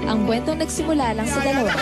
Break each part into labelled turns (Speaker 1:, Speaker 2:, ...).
Speaker 1: Ang kwentong nagsimula lang sa dalawa,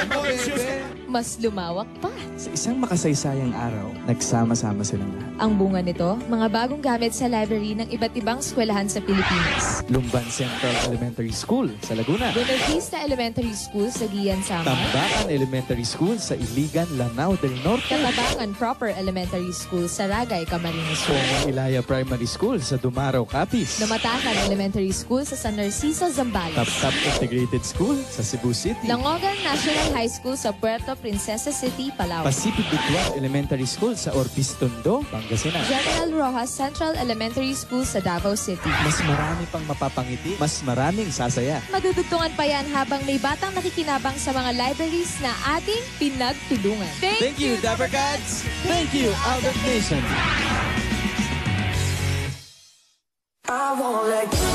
Speaker 1: mas lumawak pa.
Speaker 2: Sa isang makasaysayang araw, nagsama-sama silang lahat.
Speaker 1: Ang bunga nito, mga bagong gamit sa library ng iba't ibang eskwelahan sa Pilipinas.
Speaker 2: Lumban Central Elementary School sa Laguna.
Speaker 1: Buenavista Elementary School sa Guian, Samar.
Speaker 2: Tambakan Elementary School sa Iligan, Lanao del Norte.
Speaker 1: Katabangan Proper Elementary School sa Ragay, Camarines Sur.
Speaker 2: Ilaya Primary School sa Dumaraw, Capiz.
Speaker 1: Namatakan Elementary School sa San Narciso, Zambales.
Speaker 2: Tap-Tap Integrated School sa Cebu City.
Speaker 1: Langogan National High School sa Puerto Princesa City, Palawan.
Speaker 2: Pacific Butuan Elementary School sa Orbis Tondo, Pangasinan.
Speaker 1: General Rojas Central Elementary School sa Davao City.
Speaker 2: Mas marami pang mapapangiti, mas maraming sasaya.
Speaker 1: Madudugtungan pa yan habang may batang nakikinabang sa mga libraries na ating pinagtulungan.
Speaker 2: Thank you, Dapper Cats! Thank you, Albert Nation!
Speaker 3: I won't let go.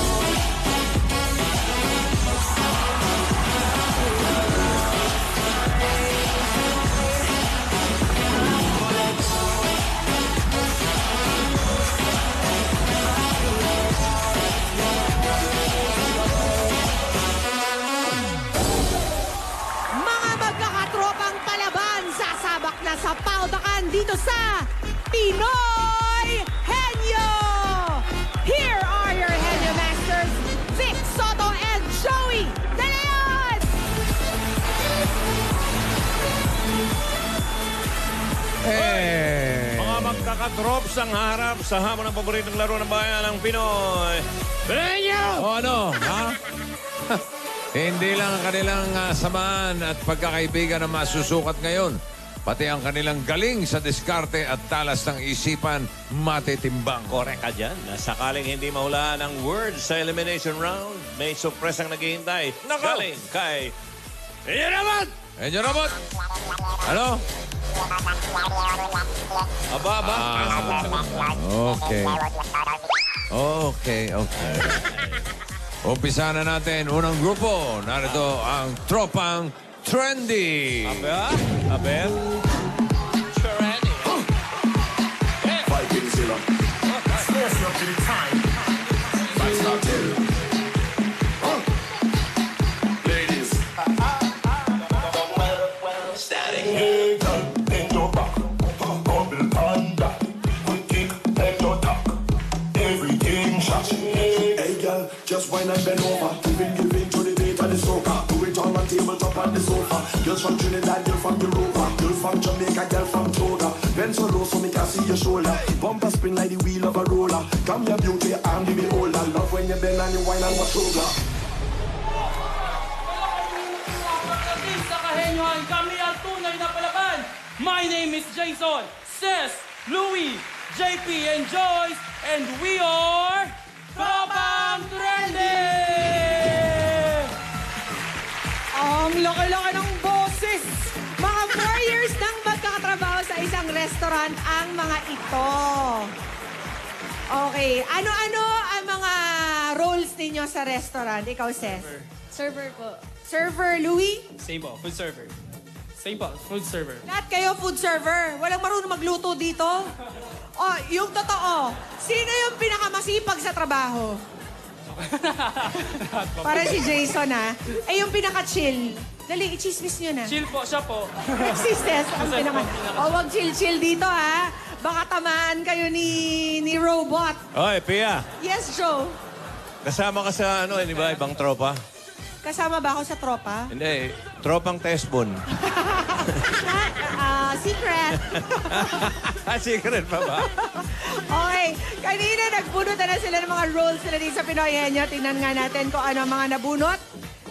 Speaker 4: Sa paldakan dito sa Pinoy Henyo! Here are your Henyo Masters, Vic Soto and Joey De Leon!
Speaker 5: Mga magkakatrops ang harap sa hamon ng paboritong laro ng bayan ng Pinoy. Henyo!
Speaker 6: O ano, ha? Hindi lang ang kanilang samaan at pagkakaibigan na masusukat ngayon. Pati ang kanilang galing sa diskarte at talas ng isipan matitimbang.
Speaker 5: Correct ka dyan. Sakaling hindi mahulaan ang words sa elimination round, may surpresang naghihintay. Galing kay Enyo Rabot!
Speaker 6: Enyo Rabot! Ano?
Speaker 5: Aba.
Speaker 6: Okay. Umpisa na natin. Unang grupo. Narito ang Tropang Trendy.
Speaker 5: Abel. Trendy.
Speaker 3: Fighting Zilla. Stairs up to the time. Fights not till. Ladies. Static. Hey, girl, bend your back. Bubble panda. Quick kick, bend your tack. Everything shot. Hey, girl, just whine and bend over. Giving to the beat of the soca. Do it on the tabletop on the sofa. Girls from Trinidad, girl from Europa. Girl from Jamaica, girl from Toga. Bend so low so me can see your shoulder. Bumper spin like the wheel of a roller. Come your beauty, I'm the beholder. Love when you bend and you whine and watch over.
Speaker 7: Sa kahenyohan, kami ang tunay na palaban. My name is Jason, Cez, Louie, JP, and Joyce, and we are Tropang Trendy!
Speaker 4: Ang laki-laki ng boses! Mga 4 years nang magkakatrabaho sa isang restaurant ang mga ito. Okay, ano-ano ang mga roles ninyo sa restaurant? Ikaw, Cez.
Speaker 1: Server po.
Speaker 4: Server, Louie?
Speaker 7: Same po, food server. Same po, food server.
Speaker 4: Lahat kayo food server. Walang marunong magluto dito. Oh, yung totoo, sino yung pinakamasipag sa trabaho? Para si Jason, ha? Eh, yung pinaka-chill. Dali, i-chismis nyo na.
Speaker 7: Chill po, siya po.
Speaker 4: Si Cez, ang pinaka... O, wag chill-chill dito, ha? Baka tamaan kayo ni Robot.
Speaker 5: Oy, Pia.
Speaker 4: Yes, Joe.
Speaker 5: Kasama ka sa di ba, ibang tropa?
Speaker 4: Kasama ba ako sa tropa?
Speaker 5: Hindi, tropang Tesbon.
Speaker 4: Secret.
Speaker 5: Secret pa ba?
Speaker 4: Okay, kanina nagbunot na sila ng mga roles nila dito sa Pinoy Henyo. Tingnan nga natin kung ano ang mga nabunot.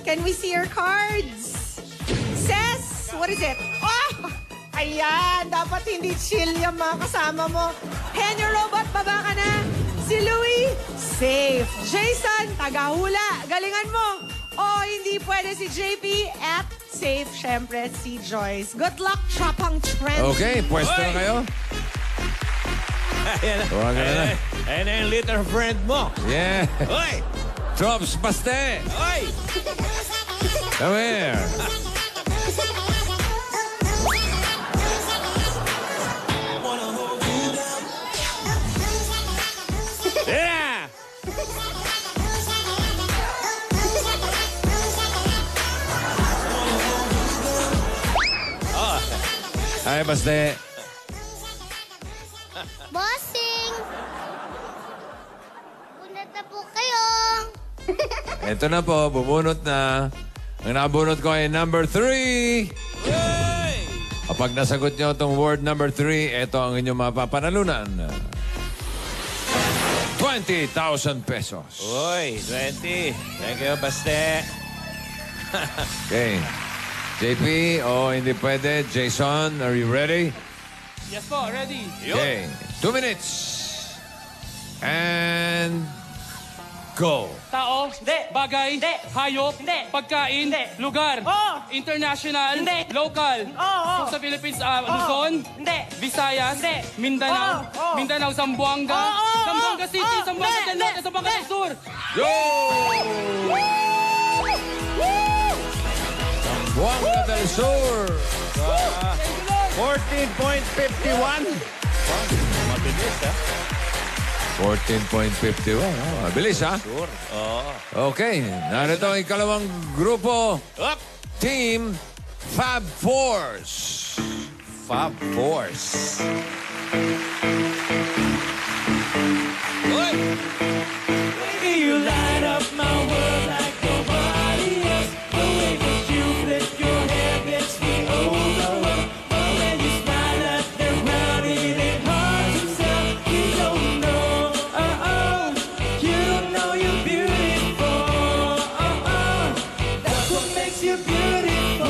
Speaker 4: Can we see your cards? Cez, what is it? Oh! Ayan, dapat hindi chill yung mga kasama mo. Henyo Robot, baba ka na. Si Louie, safe. Jason, tagahula. Galingan mo. Oh, hindi pwede si JP at safe, syempre, si Joyce. Good luck, Tropang Trendy.
Speaker 6: Okay, pwesto na kayo. Tawagan na.
Speaker 5: Ayan na yung little friend mo.
Speaker 6: Yeah.
Speaker 5: Oy!
Speaker 6: Trops Paste.
Speaker 5: Oy!
Speaker 6: Come here. tayo, Baste.
Speaker 8: Bossing! Bunot na po kayo!
Speaker 6: Ito na po, bubunot na. Ang nabunot ko ay number 3. Kapag nasagot nyo itong word number 3, ito ang inyong mapapanalunan. 20,000 pesos.
Speaker 5: Uy, 20. Thank you, Baste.
Speaker 6: Okay. JP, hindi pwede. Jason, are you ready?
Speaker 7: Yes po, ready.
Speaker 6: Okay. 2 minutes. And go.
Speaker 7: Tao, bagay, hayop, pagkain, lugar, international, local. Kung sa Philippines, Luzon, Visayas, Mindanao, Mindanao, Zamboanga, Zamboanga City, Zamboanga del Norte, Zamboanga del Sur.
Speaker 6: Yo! Zamboanga del Sur.
Speaker 5: 14.51. Mabilis, ha?
Speaker 6: 14.51. Mabilis, ha?
Speaker 5: Sure. Oo.
Speaker 6: Okay. Narito ang ikalawang grupo.
Speaker 5: Up!
Speaker 6: Team Fab Force.
Speaker 5: Fab Force. Uy!
Speaker 7: Baby, you light up my world like nobody else. The way that you flip your hair gets me overwhelmed. But when you smile at the crowd, it ain't hard to tell. You don't know, you don't know you're beautiful. That's what makes you beautiful.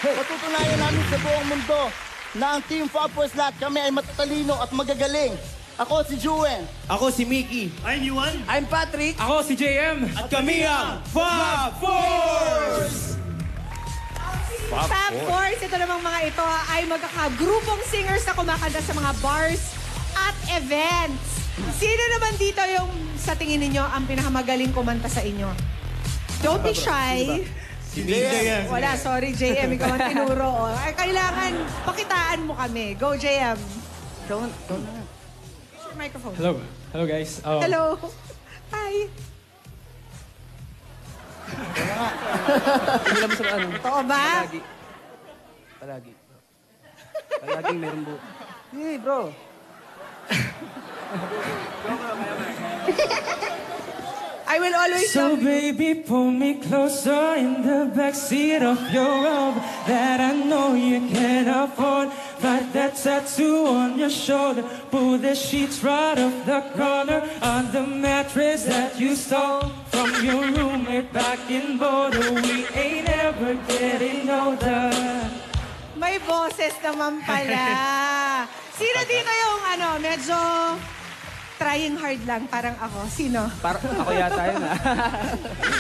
Speaker 9: Patutunayan namin sa buong mundo na ang Team Fab Force lahat kami ay matatalino at magagaling. Ako si Juen.
Speaker 10: Ako si Mickey. I'm Yuan.
Speaker 9: I'm Patrick.
Speaker 7: Ako si JM.
Speaker 10: At kami ang Fab Force!
Speaker 4: Fab Force, ito namang mga ito ay magkakagrupong singers na kumakanta sa mga bars at events. Sino naman dito yung sa tingin ninyo ang pinakamagaling kumanta sa inyo? Don't be shy.
Speaker 10: Si JM.
Speaker 4: Wala, sorry JM, ikaw ang tinuro. Ay, kailangan pakitaan mo kami. Go JM.
Speaker 9: Don't.
Speaker 4: Microphone.
Speaker 2: Hello guys.
Speaker 4: Hello. Hi.
Speaker 9: Hindi lang sa ano.
Speaker 4: Totoo ba?
Speaker 9: Palagi. Palaging meron buo. Hey, bro.
Speaker 4: I will always
Speaker 7: So
Speaker 4: love you.
Speaker 7: baby, pull me closer in the backseat of your Rover that I know you can't afford. Write that tattoo on your shoulder. Pull the sheets right off the corner on the mattress that you stole from your roommate back in Boulder. We ain't ever getting older.
Speaker 4: May boses naman pala. Sino dito yung medyo trying hard lang, parang ako? Sino?
Speaker 9: Parang ako yata yun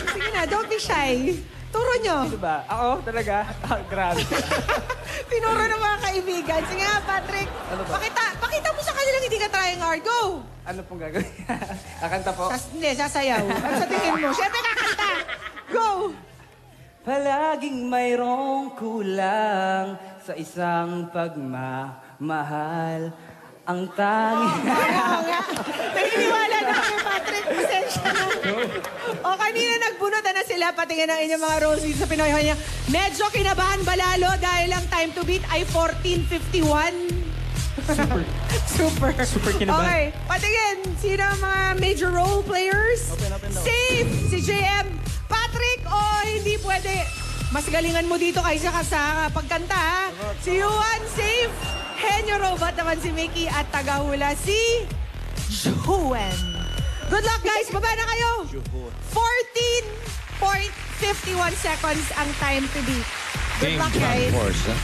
Speaker 4: Sige na, don't be shy. Turo nyo.
Speaker 9: Diba? Ako talaga? Grabe.
Speaker 4: Tinuro ng mga kaibigan. Sige nga, Patrick.
Speaker 9: Ano ba?
Speaker 4: Pakita mo sa kanilang hindi ka trying hard. Go!
Speaker 9: Ano pong gagawin? Kakanta po?
Speaker 4: Hindi, sasayaw. Ano sa tingin mo? Siyempre kakanta. Go!
Speaker 9: Palaging mayroong kulang sa isang pagmamahal. Ang tanging...
Speaker 4: Oo nga. Naniniwala na kami, Patrick. Pasensya na. O, kanina nagbunot na sila. Patingin ang inyong mga roles dito sa Pinoy Honya. Medyo kinabahan ba lalo dahil ang time to beat ay 14:51? Super kinabahan. Okay, patingin. Sino ang mga major role players?
Speaker 9: Open daw.
Speaker 4: Safe, si JM. Patrick, hindi pwede. Mas galingan mo dito kaysa ka sa pagkanta, ha? Si Yuan, safe. Henyo Robot naman si Mickey at tagahula si Juen. Good luck, guys. Baba na kayo. 14.51 seconds ang time to beat. Good
Speaker 6: Team
Speaker 4: luck,
Speaker 6: Fab
Speaker 4: guys.
Speaker 6: Force.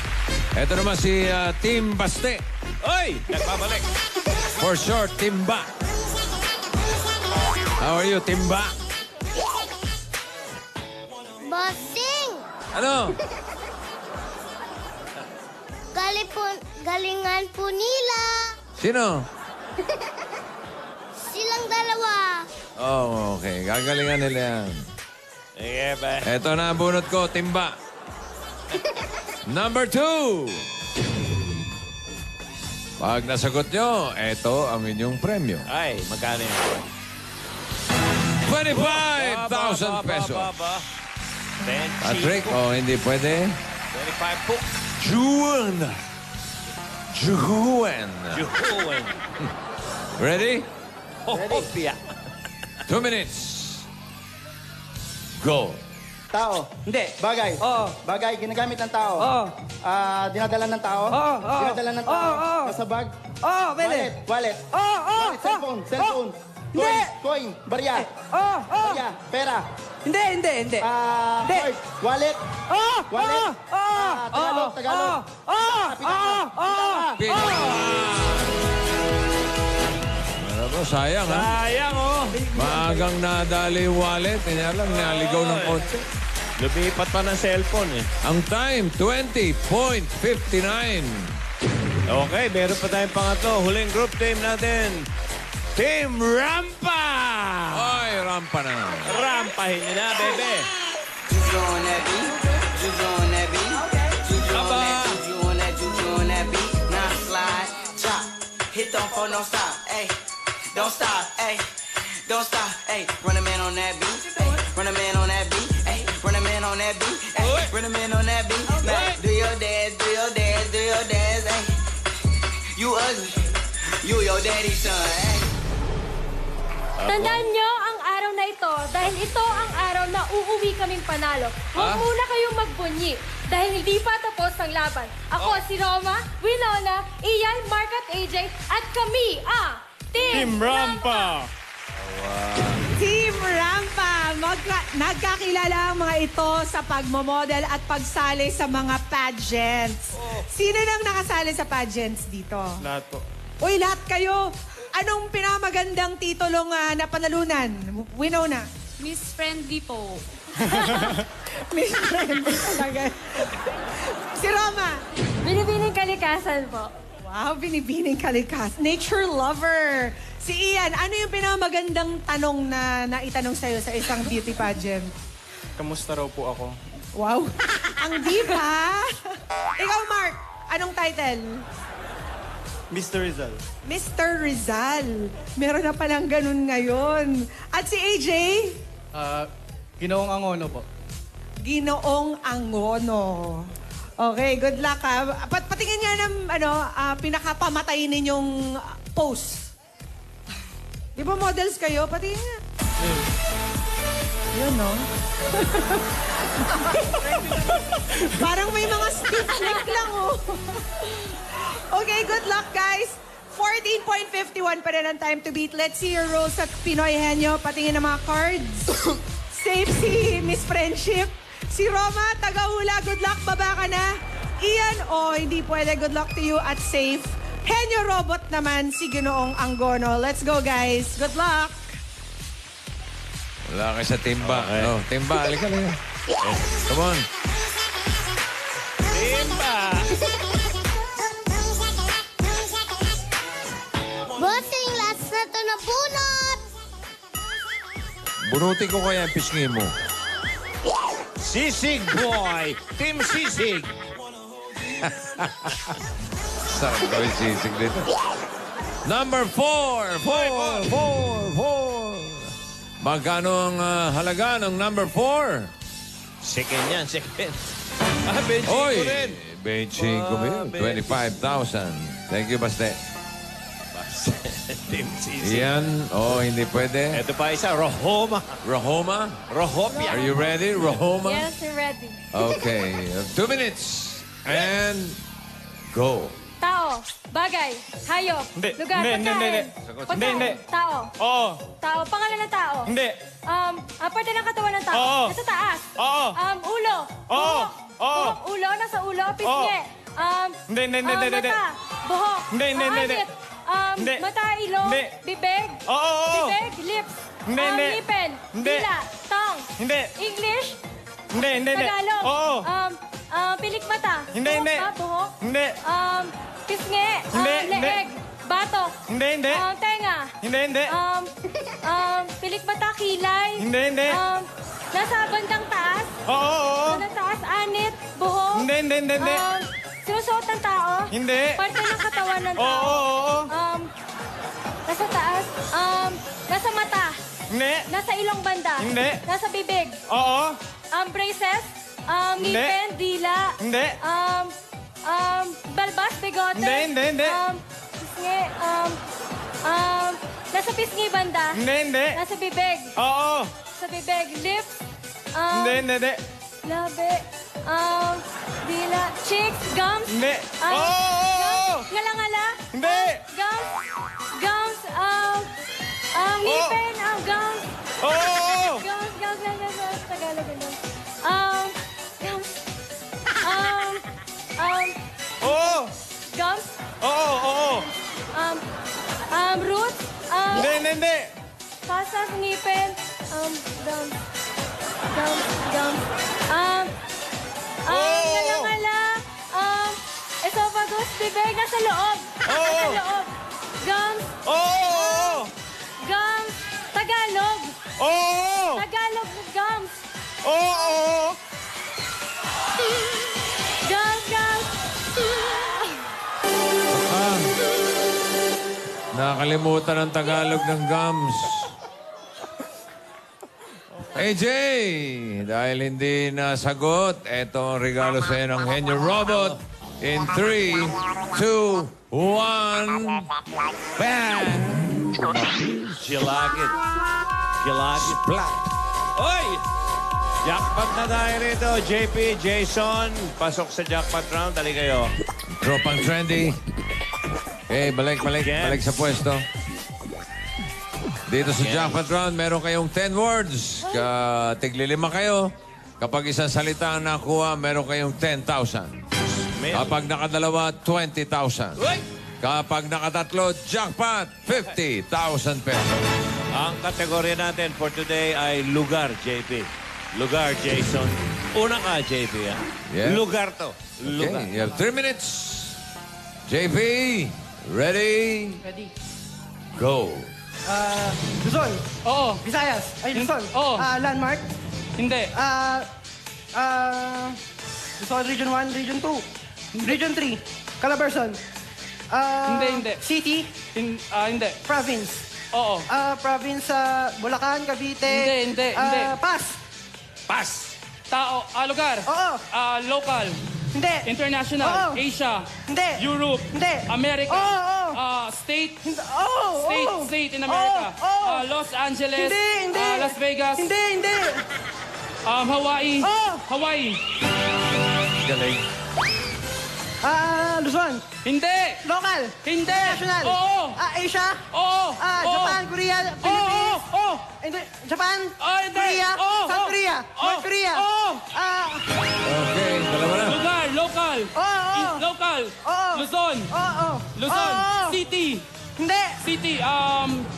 Speaker 6: Ito naman si Team Baste.
Speaker 5: Oy! Nagpabalik.
Speaker 6: For short, Timba. How are you, Timba?
Speaker 8: Bossing!
Speaker 6: Ano?
Speaker 8: Galingan po nila.
Speaker 6: Sino?
Speaker 8: Silang dalawa.
Speaker 6: Oh, okay. Gagalingan nila yan.
Speaker 5: Sige ba?
Speaker 6: Ito na ang bunot ko, Timba. Number 2. Pag nasagot nyo, ito ang inyong premyo.
Speaker 5: Ay, magkano yun?
Speaker 6: 25,000 pesos.
Speaker 5: Baba.
Speaker 6: Patrick, hindi pwede.
Speaker 5: 25 po.
Speaker 6: Juan. Juan.
Speaker 5: Juhuan.
Speaker 6: Ready?
Speaker 5: Hopia.
Speaker 6: 2 minutes. Go.
Speaker 9: Tao.
Speaker 10: Hindi.
Speaker 9: Bagay.
Speaker 10: Oo.
Speaker 9: Bagay, ginagamit ng tao.
Speaker 10: Oo.
Speaker 9: Dinadala ng tao.
Speaker 10: Oo, oo.
Speaker 9: Dinadala ng tao.
Speaker 10: Oo, oo.
Speaker 9: Nasa bag.
Speaker 10: Oo, pwede.
Speaker 9: Wallet.
Speaker 10: Oo, oo.
Speaker 9: Wallet, cellphone. Cellphone.
Speaker 10: Hindi.
Speaker 9: Coin. Barya.
Speaker 10: Oo, oo.
Speaker 9: Barya. Pera.
Speaker 10: Hindi, hindi, hindi. Hindi.
Speaker 9: Card. Wallet.
Speaker 10: Oo,
Speaker 9: Wallet.
Speaker 10: oo, oo.
Speaker 9: Tagalog. Tagalog.
Speaker 10: Oo, oo, oo.
Speaker 6: Ano ba, sayang ha?
Speaker 5: Sayang, oh.
Speaker 6: Maagang nadali yung wallet. Kanya lang, naligaw ng konti.
Speaker 5: Lumipat pa ng cellphone, eh.
Speaker 6: Ang time, 20.59.
Speaker 5: Okay, meron pa tayong pangatlo. Huling group team natin. Team Rampa!
Speaker 6: Ay, rampa na.
Speaker 5: Rampahin niyo na, bebe.
Speaker 11: Juju on that beat. Juju on that beat. Juju on that, juju on that, juju on that beat. Now slide, chop. Hit don't fall, don't stop, ayy. Don't stop, ayy. Don't stop, ayy. Run a man on that beat, ayy. Run a man on that beat, ayy. Run a man on that beat, ayy. Run a man on that beat. Now do your dance, do your dance, do your dance, ayy. You ugly. You your daddy's son, ayy.
Speaker 1: Tandaan nyo ang araw na ito dahil ito ang araw na uuwi kaming panalo. Huwag muna kayong magbunyi dahil hindi pa tapos ang laban. Ako si Roma, Winona, Ian, Mark at AJ at kami ang Team Rampa!
Speaker 4: Team Rampa! Nagkakilala ang mga ito sa pagmamodel at pagsali sa mga pageants. Sino nang nakasali sa pageants dito?
Speaker 10: Lahat po.
Speaker 4: Uy, lahat kayo! Anong pinamagandang titulong na panalunan? Winona?
Speaker 1: Miss Friendly po.
Speaker 4: Miss Friendly talaga. Si Roma?
Speaker 1: Binibining kalikasan po.
Speaker 4: Wow, binibining kalikas. Nature lover. Si Ian, ano yung pinamagandang tanong na naitanong sa'yo sa isang beauty pageant?
Speaker 10: Kamusta raw po ako?
Speaker 4: Wow. Ang diba? Ikaw, Mark, anong title?
Speaker 10: Mr. Rizal.
Speaker 4: Mr. Rizal. Meron na palang ganun ngayon. At si AJ?
Speaker 10: Ginoong Angono po.
Speaker 4: Ginoong Angono. Okay, good luck ha. Patingin nga ng pinakapamatay ninyong pose. Di ba models kayo? Patingin nga. Yun, no? Parang may mga stiff neck lang, oh. Okay, good luck, guys. 14.51 pa rin ang time to beat. Let's see your rolls at Pinoy Henyo. Patingin ng mga cards. Safe si Miss Friendship. Si Roma, tagahula. Good luck, baba ka na. Ian, hindi pwede. Good luck to you at safe. Henyo Robot naman, si Ginoong Angono. Let's go, guys. Good luck.
Speaker 6: Wala kayo sa timba.
Speaker 5: Okay.
Speaker 6: No, timba, halika lang. Come on.
Speaker 5: Timba!
Speaker 8: Bossing, last na to na bunot!
Speaker 6: Bunutin ko kaya ang pisngi mo.
Speaker 5: Sisig boy! Team Sisig!
Speaker 6: Sarap daw yung sisig dito. Number 4! 4! Magkano ang halaga ng number 4?
Speaker 5: Second yan, second. Benching
Speaker 6: Oy!
Speaker 5: ko rin.
Speaker 6: Benching ko ba yun? 25,000. Thank you, Baste.
Speaker 5: Team Sisig.
Speaker 6: Yan. Hindi pwede.
Speaker 5: Ito pa isa, Rohoma.
Speaker 6: Rahoma?
Speaker 5: Rohopia.
Speaker 6: Are you ready, Rahoma?
Speaker 1: Yes, we're ready.
Speaker 6: Okay. 2 minutes. And go.
Speaker 1: Tao, bagay, hayop,
Speaker 10: Hindi,
Speaker 1: lugar,
Speaker 10: hindi,
Speaker 1: pagkain.
Speaker 10: hindi.
Speaker 1: Pagkain,
Speaker 10: Hindi.
Speaker 1: tao.
Speaker 10: Oo.
Speaker 1: Tao, pangalan ng tao.
Speaker 10: Hindi.
Speaker 1: Parte ng katawan ng tao.
Speaker 10: Oo.
Speaker 1: Nasa taas.
Speaker 10: Oo.
Speaker 1: Ulo.
Speaker 10: Oo. Oo.
Speaker 1: Buhok, ulo, nasa ulo, pisngi.
Speaker 10: Hindi.
Speaker 1: Mata, buhok.
Speaker 10: Hindi.
Speaker 1: Anit.
Speaker 10: Hindi.
Speaker 1: Mata, ilong,
Speaker 10: Hindi.
Speaker 1: bibig.
Speaker 10: Oo.
Speaker 1: Bibig, lips.
Speaker 10: Hindi.
Speaker 1: Ngipin,
Speaker 10: Hindi.
Speaker 1: dila, tongue.
Speaker 10: Hindi.
Speaker 1: English,
Speaker 10: Hindi.
Speaker 1: Tagalog.
Speaker 10: Oo.
Speaker 1: Pilik mata.
Speaker 10: Hindi.
Speaker 1: Buhok ba? Buhok.
Speaker 10: Hindi.
Speaker 1: Pisngi.
Speaker 10: Hindi.
Speaker 1: Leeg. Batok.
Speaker 10: Hindi.
Speaker 1: Tenga.
Speaker 10: Hindi.
Speaker 1: Pilik mata, kilay.
Speaker 10: Hindi.
Speaker 1: Nasa bandang taas.
Speaker 10: Oo.
Speaker 1: Bandang taas, anit, buhok.
Speaker 10: Hindi.
Speaker 1: Sinusuot ng tao.
Speaker 10: Hindi.
Speaker 1: Parte ng katawan ng tao.
Speaker 10: Oo.
Speaker 1: Nasa taas. Nasa mata.
Speaker 10: Hindi.
Speaker 1: Nasa ilong banda.
Speaker 10: Hindi.
Speaker 1: Nasa bibig.
Speaker 10: Oo.
Speaker 1: Braces. ngipin, dila.
Speaker 10: Hindi.
Speaker 1: Balbas, bigote.
Speaker 10: Hindi.
Speaker 1: Pisngi, nasa pisngi banda.
Speaker 10: Hindi.
Speaker 1: Nasa bibig.
Speaker 10: Oo.
Speaker 1: Sa bibig, lips.
Speaker 10: Hindi.
Speaker 1: Labi. Dila. Cheeks, gums.
Speaker 10: Hindi.
Speaker 1: Gums. Ngala-ngala.
Speaker 10: Hindi.
Speaker 1: Gums. Gums. Ngipin. Gums.
Speaker 10: Oo.
Speaker 1: Gums. Tagalog. Gums.
Speaker 10: Oo.
Speaker 1: Gums.
Speaker 10: Oo.
Speaker 1: Roots.
Speaker 10: Hindi.
Speaker 1: Pasas, ngipin. Gums. Ngala-ngala. Esophagus, bibig, nasa loob. Nasa loob. Gums.
Speaker 10: Oo.
Speaker 1: Gums. Tagalog.
Speaker 10: Oo.
Speaker 1: Tagalog, gums.
Speaker 10: Oo.
Speaker 1: Gums.
Speaker 6: Nakalimutan ang Tagalog ng gums. AJ, dahil hindi nasagot, eto ang regalo sa iyo ng Henyo Robot. In 3, 2, 1, bang!
Speaker 5: Gilagid. Black. Oy! Jackpot na tayo rito. JP, Jason, pasok sa jackpot round. Dali kayo.
Speaker 6: Tropang trendy. Balik sa pwesto. Dito sa jackpot round, meron kayong 10 words. Tiglilima kayo. Kapag isang salita ang nakuha, meron kayong 10,000. Kapag nakadalawa, 20,000. Kapag nakatatlo, jackpot, 50,000 pesos.
Speaker 5: Ang kategorya natin for today ay lugar, JP. Lugar, Jason. Una ka, JP.
Speaker 6: Yeah.
Speaker 5: Lugar to. Lugar.
Speaker 6: Okay, you have 3 minutes. JP, ready?
Speaker 12: Ready.
Speaker 6: Go.
Speaker 12: Luzon. Oo. Visayas. Ay, Luzon. Oo. Landmark. Hindi. Luzon, Region 1, Region 2. Region 3. Calabarzon. Hindi. City. Hindi. Province. Oo. Province sa Bulacan, Cavite. Hindi. Pass. Tao. Lugar. Oo. Local. Hindi. International. Oo. Asia. Hindi. Europe. Hindi. America. Oo. State. State in America. Los Angeles. Hindi. Las Vegas. Hindi. Hawaii. Hawaii.
Speaker 5: Galing.
Speaker 12: Luzon. Hindi. Local. Hindi. National. Oo. Asia. Oo. Japan, Korea, Philippines. Oo. Japan, Korea, South Korea, North Korea.
Speaker 6: Okay, dalawa na.
Speaker 12: Lugar, local. Local. Luzon. Luzon. City. Hindi. City.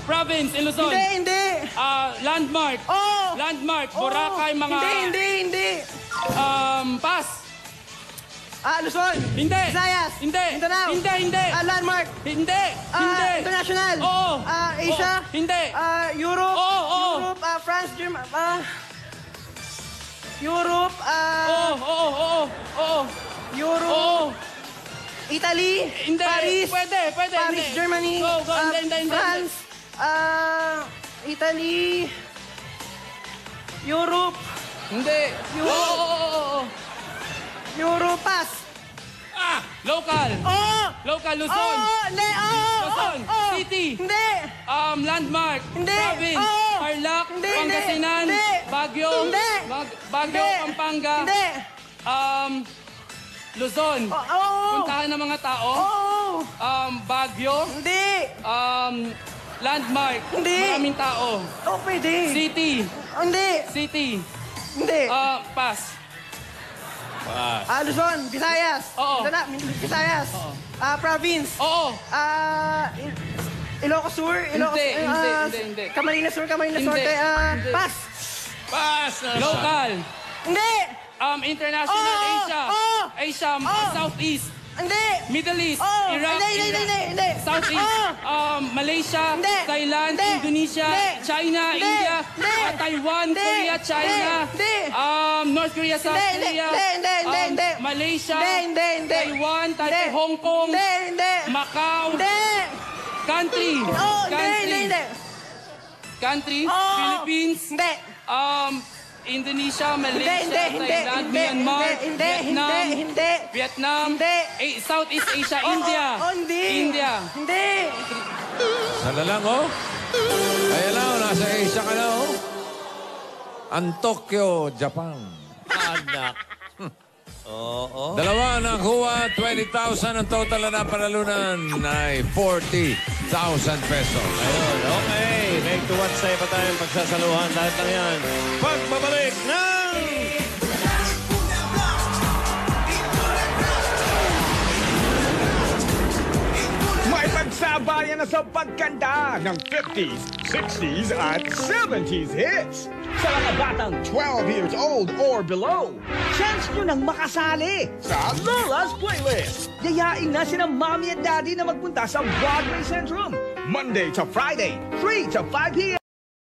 Speaker 12: Province in Luzon. Hindi. Landmark. Landmark. Boracay, mga... Hindi. Pass. Luzon. Hindi. Visayas. Hindi. Mindanao. Hindi. Landmark. Hindi. International. Oo. Asia. Hindi. Europe. Europe. France. Germany. Europe. Europe. Italy. Hindi. Paris. Pwede. Paris, Germany. Hindi. France. Italy. Europe. Hindi. Europas. Local. Local, Luzon.
Speaker 4: Hindi.
Speaker 12: Luzon. City.
Speaker 4: Hindi.
Speaker 12: Landmark.
Speaker 4: Hindi.
Speaker 12: Province. Tarlac.
Speaker 4: Hindi.
Speaker 12: Pangasinan.
Speaker 4: Hindi.
Speaker 12: Baguio.
Speaker 4: Hindi.
Speaker 12: Baguio,
Speaker 4: Hindi.
Speaker 12: Pampanga.
Speaker 4: Hindi.
Speaker 12: Luzon. Puntahan ng mga tao. Baguio.
Speaker 4: Hindi.
Speaker 12: Landmark.
Speaker 4: Hindi.
Speaker 12: Maraming tao.
Speaker 4: Pwede.
Speaker 12: City.
Speaker 4: Hindi.
Speaker 12: City.
Speaker 4: Hindi.
Speaker 12: Pass.
Speaker 4: Luzon, Visayas. Visayas. Province. Ilocos Sur.
Speaker 12: Hindi.
Speaker 4: Camarines Sur, Camarines Norte. Pass.
Speaker 12: Local.
Speaker 4: Hindi.
Speaker 12: International. Asia. Southeast.
Speaker 4: Hindi.
Speaker 12: Middle East. Iraq.
Speaker 4: Hindi.
Speaker 12: Southeast. Malaysia.
Speaker 4: Hindi.
Speaker 12: Thailand.
Speaker 4: Hindi.
Speaker 12: Indonesia.
Speaker 4: Hindi.
Speaker 12: China.
Speaker 4: Hindi.
Speaker 12: India.
Speaker 4: Hindi.
Speaker 12: Taiwan.
Speaker 4: Hindi.
Speaker 12: Korea. China.
Speaker 4: Hindi.
Speaker 12: North Korea. South
Speaker 4: Hindi.
Speaker 12: Korea.
Speaker 4: Hindi.
Speaker 12: Malaysia.
Speaker 4: Hindi.
Speaker 12: Taiwan. Taipei. Hong Kong.
Speaker 4: Hindi.
Speaker 12: Macau.
Speaker 4: Hindi.
Speaker 12: Country.
Speaker 4: Hindi.
Speaker 12: Country. Philippines.
Speaker 4: Hindi.
Speaker 12: Indonesia, Malaysia, Thailand, Myanmar, Vietnam, Southeast Asia, India. India.
Speaker 6: Sana lang, oh. Ayan lang, nasa Asia ka na, oh. Ang Tokyo, Japan.
Speaker 5: Anak. Oo.
Speaker 6: Dalawa nakuha, 20,000 ang total na napanalunan ay 40,000 pesos.
Speaker 5: Ayun, okay. Make to watch tayo pa tayong pagsasaluhan. Lahat lang yan. Pagbabalik ng...
Speaker 10: May pagsabayan na sa pagkanta ng 50s, 60s at 70s hits. Sa mga batang 12 years old or below, chance nyo nang makasali sa Lola's Playlist. Yayain na sina Mommy at Daddy na magpunta sa Broadway Centrum. Monday to Friday, 3 to 5 p.m.